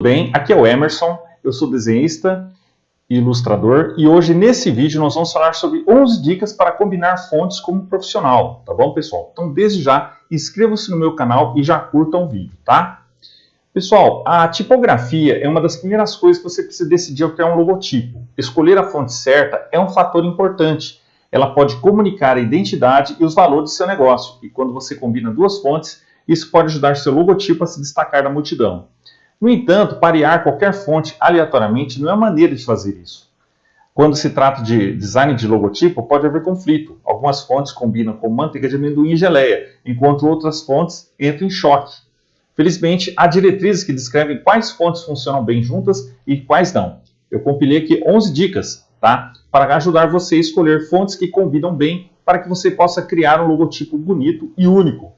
Bem, aqui é o Emerson, eu sou desenhista e ilustrador e hoje nesse vídeo nós vamos falar sobre 11 dicas para combinar fontes como profissional, tá bom, pessoal? Então desde já inscreva-se no meu canal e já curtam o vídeo, tá? Pessoal, a tipografia é uma das primeiras coisas que você precisa decidir ao criar um logotipo. Escolher a fonte certa é um fator importante. Ela pode comunicar a identidade e os valores do seu negócio e quando você combina duas fontes, isso pode ajudar seu logotipo a se destacar da multidão. No entanto, parear qualquer fonte aleatoriamente não é a maneira de fazer isso. Quando se trata de design de logotipo, pode haver conflito. Algumas fontes combinam com manteiga de amendoim e geleia, enquanto outras fontes entram em choque. Felizmente, há diretrizes que descrevem quais fontes funcionam bem juntas e quais não. Eu compilei aqui 11 dicas, tá? Para ajudar você a escolher fontes que combinam bem para que você possa criar um logotipo bonito e único.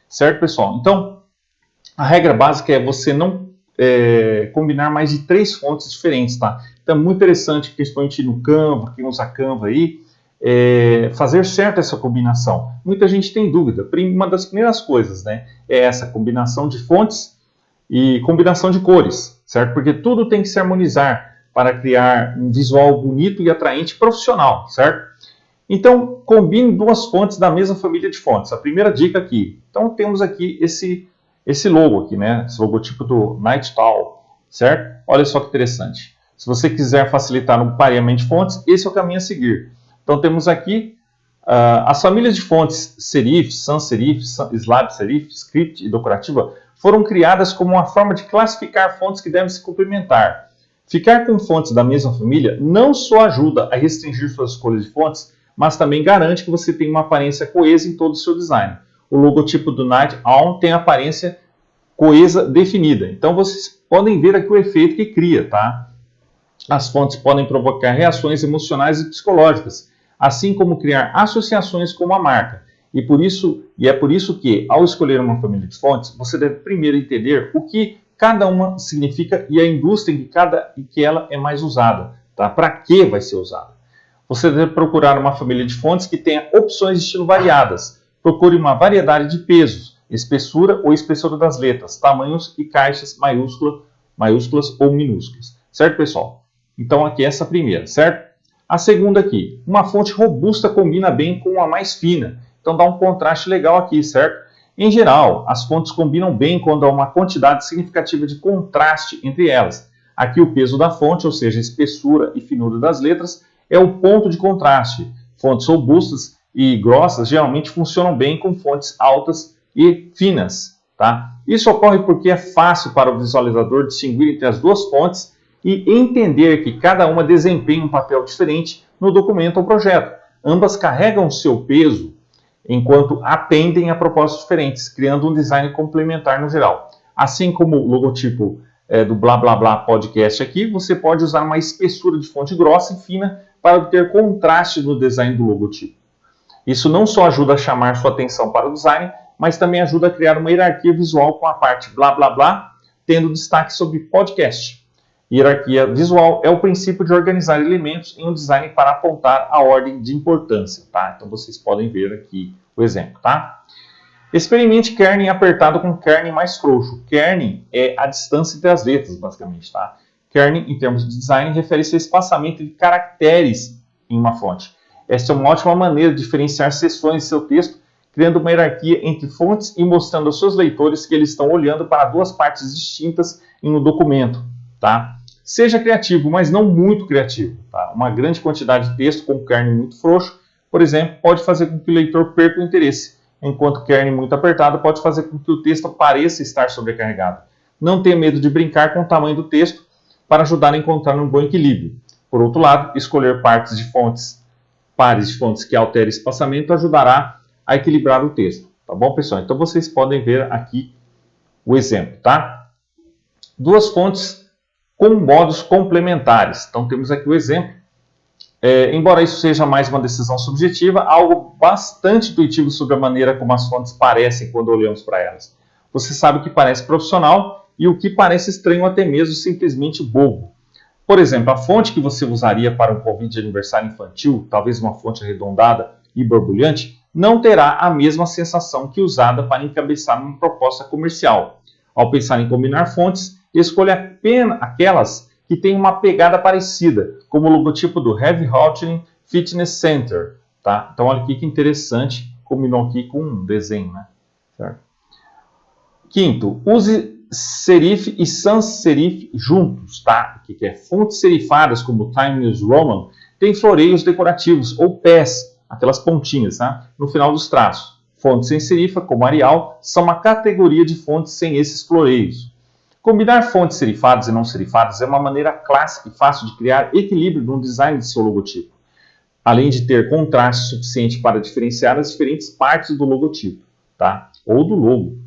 Certo, pessoal? Então, a regra básica é você não combinar mais de 3 fontes diferentes, tá? Então é muito interessante, principalmente no Canva, quem usa Canva aí, fazer certo essa combinação. Muita gente tem dúvida. Uma das primeiras coisas, né, é essa combinação de fontes e combinação de cores, certo? Porque tudo tem que se harmonizar para criar um visual bonito e atraente profissional, certo? Então, combine duas fontes da mesma família de fontes. A primeira dica aqui. Então, temos aqui esse logo aqui, né? Esse logotipo do Night Owl, certo? Olha só que interessante. Se você quiser facilitar no pareamento de fontes, esse é o caminho a seguir. Então temos aqui as famílias de fontes serif, sans serif, slab serif, script e decorativa foram criadas como uma forma de classificar fontes que devem se complementar. Ficar com fontes da mesma família não só ajuda a restringir suas escolhas de fontes, mas também garante que você tenha uma aparência coesa em todo o seu design. O logotipo do Night Owl tem aparência coesa definida. Então vocês podem ver aqui o efeito que cria, tá? As fontes podem provocar reações emocionais e psicológicas, assim como criar associações com uma marca. E é por isso que, ao escolher uma família de fontes, você deve primeiro entender o que cada uma significa e a indústria em que ela é mais usada, tá? Para que vai ser usada. Você deve procurar uma família de fontes que tenha opções de estilo variadas. Procure uma variedade de pesos, espessura ou espessura das letras, tamanhos e caixas maiúsculas ou minúsculas. Certo, pessoal? Então aqui é essa primeira, certo? A segunda aqui, uma fonte robusta combina bem com uma mais fina. Então dá um contraste legal aqui, certo? Em geral, as fontes combinam bem quando há uma quantidade significativa de contraste entre elas. Aqui o peso da fonte, ou seja, a espessura e finura das letras, é o ponto de contraste. Fontes robustas e grossas geralmente funcionam bem com fontes altas e finas, tá? Isso ocorre porque é fácil para o visualizador distinguir entre as duas fontes e entender que cada uma desempenha um papel diferente no documento ou projeto. Ambas carregam seu peso enquanto atendem a propósitos diferentes, criando um design complementar no geral. Assim como o logotipo do Blá Blá Blá Podcast aqui, você pode usar uma espessura de fonte grossa e fina para obter contraste no design do logotipo. Isso não só ajuda a chamar sua atenção para o design, mas também ajuda a criar uma hierarquia visual com a parte blá blá blá, tendo destaque sobre podcast. Hierarquia visual é o princípio de organizar elementos em um design para apontar a ordem de importância, tá? Então vocês podem ver aqui o exemplo, tá? Experimente kerning apertado com kerning mais frouxo. Kerning é a distância entre as letras, basicamente, tá? Kerning, em termos de design, refere-se ao espaçamento de caracteres em uma fonte. Esta é uma ótima maneira de diferenciar seções de seu texto, criando uma hierarquia entre fontes e mostrando aos seus leitores que eles estão olhando para duas partes distintas em um documento, tá? Seja criativo, mas não muito criativo, tá? Uma grande quantidade de texto com kerning muito frouxo, por exemplo, pode fazer com que o leitor perca o interesse, enquanto kerning muito apertado pode fazer com que o texto pareça estar sobrecarregado. Não tenha medo de brincar com o tamanho do texto para ajudar a encontrar um bom equilíbrio. Por outro lado, escolher pares de fontes que alterem espaçamento ajudará a equilibrar o texto. Tá bom, pessoal? Então vocês podem ver aqui o exemplo, tá? Duas fontes com modos complementares. Então temos aqui o exemplo. Embora isso seja mais uma decisão subjetiva, algo bastante intuitivo sobre a maneira como as fontes parecem quando olhamos para elas. Você sabe o que parece profissional e o que parece estranho, até mesmo simplesmente bobo. Por exemplo, a fonte que você usaria para um convite de aniversário infantil, talvez uma fonte arredondada e borbulhante, não terá a mesma sensação que usada para encabeçar uma proposta comercial. Ao pensar em combinar fontes, Escolha apenas aquelas que têm uma pegada parecida, como o logotipo do Heavy Houghton Fitness Center. Tá? Então olha aqui que interessante, combinou aqui com um desenho, né? Certo? Quinto, use serif e sans serif juntos, tá? O que é? Fontes serifadas como Times New Roman tem floreios decorativos ou pés, aquelas pontinhas, tá? No final dos traços. Fontes sem serifa, como Arial, são uma categoria de fontes sem esses floreios. Combinar fontes serifadas e não serifadas é uma maneira clássica e fácil de criar equilíbrio no design de seu logotipo, além de ter contraste suficiente para diferenciar as diferentes partes do logotipo, tá? Ou do logo.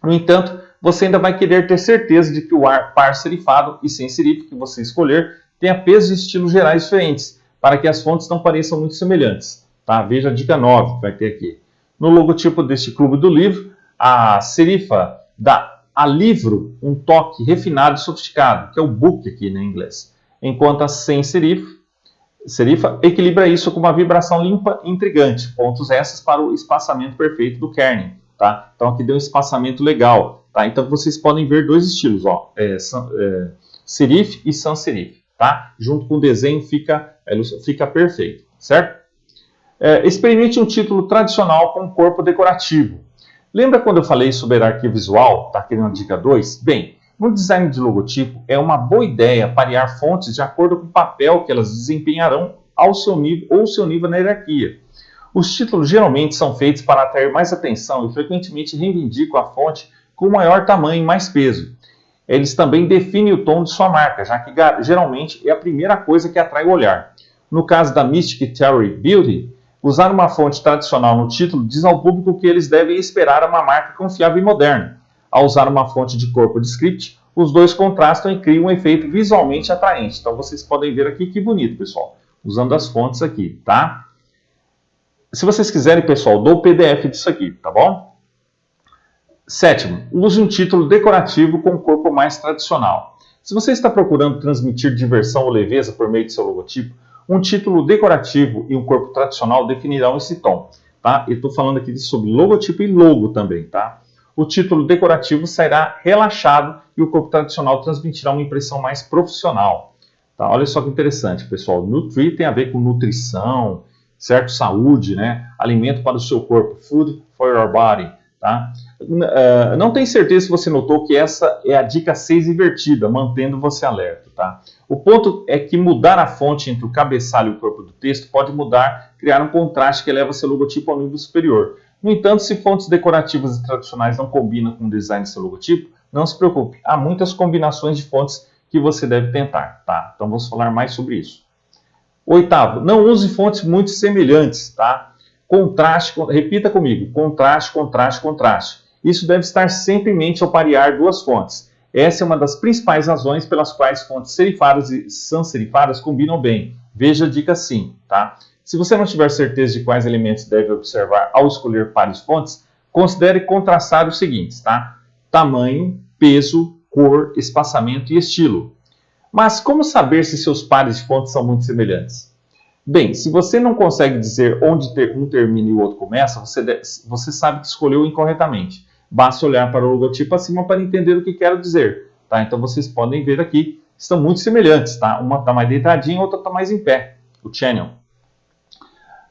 No entanto, você ainda vai querer ter certeza de que o par serifado e sem serif que você escolher tenha pesos e estilos gerais diferentes, para que as fontes não pareçam muito semelhantes. Tá? Veja a dica 9 que vai ter aqui. No logotipo deste clube do livro, a serifa dá a livro um toque refinado e sofisticado, que é o book aqui em inglês, enquanto a sem serifa equilibra isso com uma vibração limpa e intrigante, pontos extras para o espaçamento perfeito do kerning. Tá? Então aqui deu um espaçamento legal. Tá? Então vocês podem ver dois estilos, ó, serif e sans serif. Tá? Junto com o desenho fica perfeito, certo? Experimente um título tradicional com corpo decorativo. Lembra quando eu falei sobre hierarquia visual? Tá aqui na dica 2? Bem, no design de logotipo é uma boa ideia parear fontes de acordo com o papel que elas desempenharão ao seu nível ou seu nível na hierarquia. Os títulos geralmente são feitos para atrair mais atenção e frequentemente reivindicam a fonte com maior tamanho e mais peso. Eles também definem o tom de sua marca, já que geralmente é a primeira coisa que atrai o olhar. No caso da Mystic Theory Beauty, usar uma fonte tradicional no título diz ao público que eles devem esperar uma marca confiável e moderna. Ao usar uma fonte de corpo de script, os dois contrastam e criam um efeito visualmente atraente. Então vocês podem ver aqui que bonito, pessoal, usando as fontes aqui, tá? Se vocês quiserem, pessoal, dou o PDF disso aqui, tá bom? Sétimo, use um título decorativo com um corpo mais tradicional. Se você está procurando transmitir diversão ou leveza por meio de seu logotipo, um título decorativo e um corpo tradicional definirão esse tom, tá? Eu estou falando aqui sobre logotipo e logo também, tá? O título decorativo sairá relaxado e o corpo tradicional transmitirá uma impressão mais profissional. Tá? Olha só que interessante, pessoal. Nutri tem a ver com nutrição, certo? Saúde, né? Alimento para o seu corpo. Food for your body. Tá? Não tenho certeza se você notou que essa é a dica 6 invertida, mantendo você alerta. Tá? O ponto é que mudar a fonte entre o cabeçalho e o corpo do texto pode criar um contraste que eleva seu logotipo ao nível superior. No entanto, se fontes decorativas e tradicionais não combinam com o design do seu logotipo, não se preocupe. Há muitas combinações de fontes que você deve tentar. Tá? Então vamos falar mais sobre isso. Oitavo, não use fontes muito semelhantes, tá? Contraste, repita comigo, contraste, contraste, contraste. Isso deve estar sempre em mente ao parear duas fontes. Essa é uma das principais razões pelas quais fontes serifadas e sans serifadas combinam bem. Veja a dica 5, tá? Se você não tiver certeza de quais elementos deve observar ao escolher pares de fontes, considere contrastar os seguintes, tá? Tamanho, peso, cor, espaçamento e estilo. Mas como saber se seus pares de fontes são muito semelhantes? Bem, se você não consegue dizer onde um termina e o outro começa, você sabe que escolheu incorretamente. Basta olhar para o logotipo acima para entender o que quero dizer. Tá? Então vocês podem ver aqui, estão muito semelhantes. Tá? Uma está mais deitadinha, a outra está mais em pé. O channel.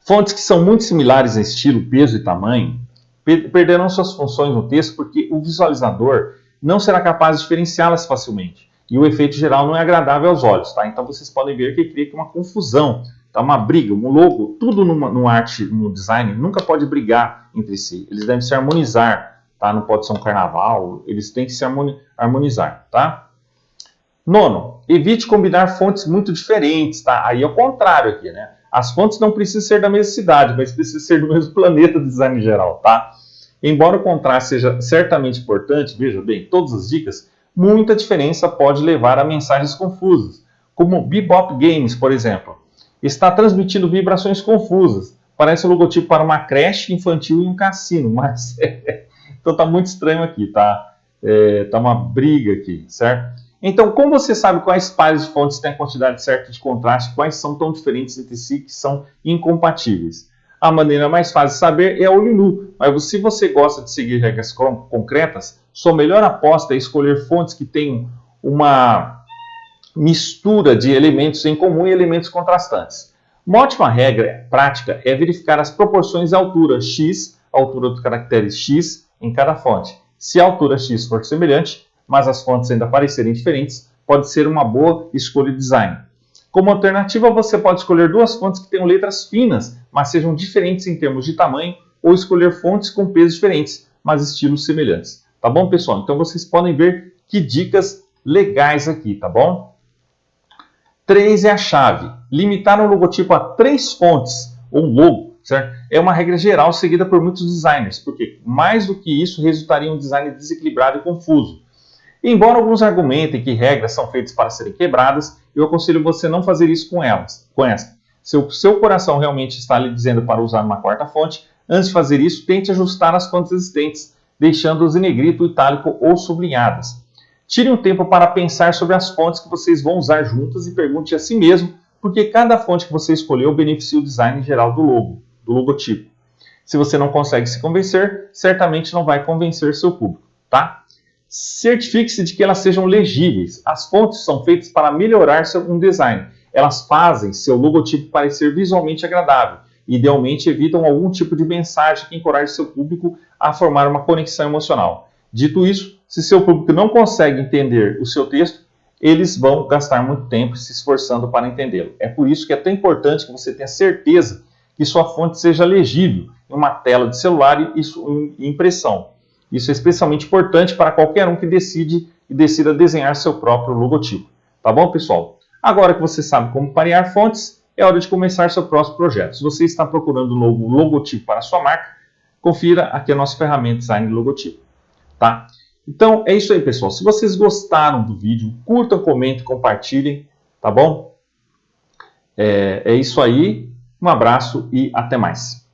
Fontes que são muito similares em estilo, peso e tamanho perderão suas funções no texto porque o visualizador não será capaz de diferenciá-las facilmente. E o efeito geral não é agradável aos olhos, tá? Então vocês podem ver que cria uma confusão, tá? Uma briga, um logo, tudo no design nunca pode brigar entre si. Eles devem se harmonizar, tá? Não pode ser um carnaval, eles têm que se harmonizar, tá? Nono, evite combinar fontes muito diferentes, tá? Aí é o contrário aqui, né? As fontes não precisam ser da mesma cidade, mas precisam ser do mesmo planeta do design em geral, tá? Embora o contraste seja certamente importante, veja bem, todas as dicas, muita diferença pode levar a mensagens confusas, como Bebop Games, por exemplo. Está transmitindo vibrações confusas. Parece um logotipo para uma creche infantil e um cassino, mas então está muito estranho aqui, tá? Tá uma briga aqui, certo? Então, como você sabe quais pares de fontes têm a quantidade certa de contraste, quais são tão diferentes entre si que são incompatíveis? a maneira mais fácil de saber é a olho nu. Mas se você gosta de seguir regras concretas, sua melhor aposta é escolher fontes que tenham uma mistura de elementos em comum e elementos contrastantes. Uma ótima regra prática é verificar as proporções de altura x, a altura dos caracteres x, em cada fonte. Se a altura x for semelhante, mas as fontes ainda parecerem diferentes, pode ser uma boa escolha de design. Como alternativa, você pode escolher duas fontes que tenham letras finas, mas sejam diferentes em termos de tamanho, ou escolher fontes com pesos diferentes, mas estilos semelhantes. Tá bom, pessoal? Então vocês podem ver que dicas legais aqui, tá bom? 3 é a chave. Limitar um logotipo a 3 fontes, ou logo, certo? É uma regra geral seguida por muitos designers, porque mais do que isso resultaria em um design desequilibrado e confuso. Embora alguns argumentem que regras são feitas para serem quebradas, eu aconselho você não fazer isso com essa. Se o seu coração realmente está lhe dizendo para usar uma quarta fonte, antes de fazer isso, tente ajustar as fontes existentes, deixando-as em negrito, itálico ou sublinhadas. Tire um tempo para pensar sobre as fontes que vocês vão usar juntas e pergunte a si mesmo por que cada fonte que você escolheu beneficia o design geral do logotipo. Se você não consegue se convencer, certamente não vai convencer seu público, tá? Certifique-se de que elas sejam legíveis. As fontes são feitas para melhorar um design. Elas fazem seu logotipo parecer visualmente agradável. Idealmente, evitam algum tipo de mensagem que encoraje seu público a formar uma conexão emocional. Dito isso, se seu público não consegue entender o seu texto, eles vão gastar muito tempo se esforçando para entendê-lo. É por isso que é tão importante que você tenha certeza que sua fonte seja legível em uma tela de celular e impressão. Isso é especialmente importante para qualquer um que decida desenhar seu próprio logotipo. Tá bom, pessoal? Agora que você sabe como parear fontes, é hora de começar seu próximo projeto. Se você está procurando um novo logotipo para a sua marca, confira aqui a nossa ferramenta Design de Logotipo. Tá? Então, é isso aí, pessoal. Se vocês gostaram do vídeo, curtam, comentem, compartilhem, tá bom? É isso aí. Um abraço e até mais.